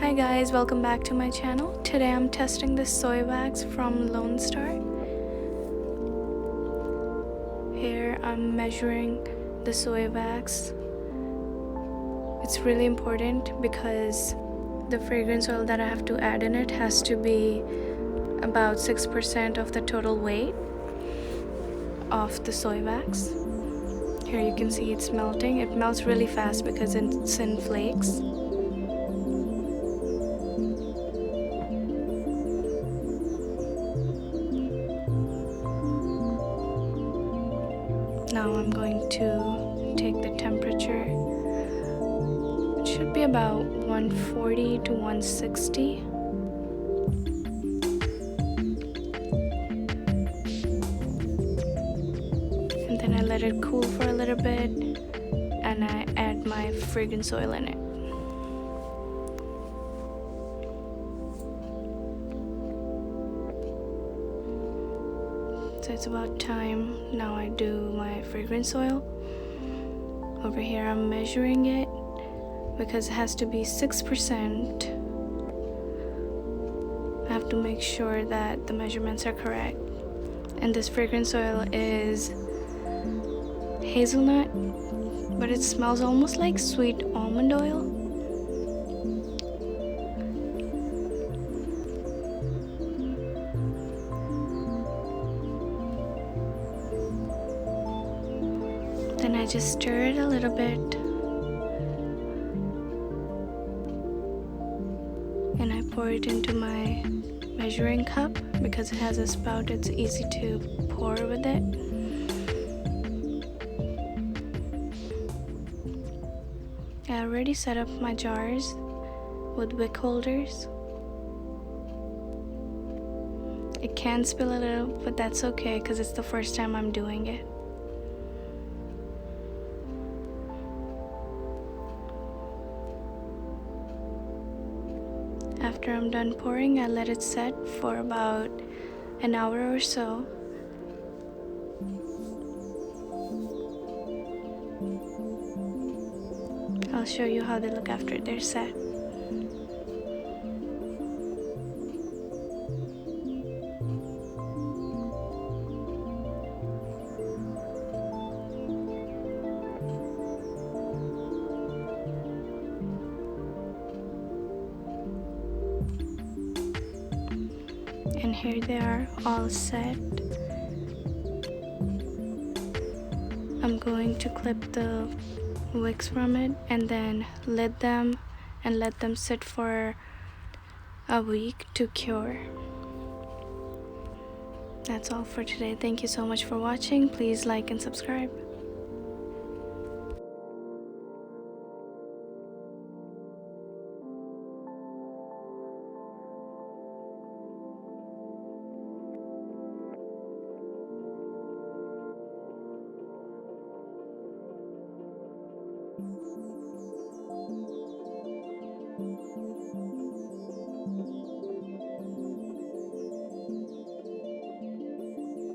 Hi guys, welcome back to my channel. Today I'm testing this soy wax from Lonestar. Here I'm measuring the soy wax. It's really important because the fragrance oil that I have to add in it has to be about 6% of the total weight of the soy wax. Here you can see it's melting. It melts really fast because it's in flakes. Now I'm going to take the temperature. It should be about 140 to 160. And then I let it cool for a little bit and I add my fragrance oil in it. So it's about time now I do my fragrance oil. Over here I'm measuring it because it has to be 6%. I have to make sure that the measurements are correct. And this fragrance oil is hazelnut, but it smells almost like sweet almond oil. Then I just stir it a little bit and I pour it into my measuring cup because it has a spout. It's easy to pour with it. I already set up my jars with wick holders. It can spill a little, but that's okay because it's the first time I'm doing it. After I'm done pouring, I let it set for about an hour or so. I'll show you how they look after they're set. And here they are all set. I'm going to clip the wicks from it and then lid them and let them sit for a week to cure. That's all for today. Thank you so much for watching. Please like and subscribe.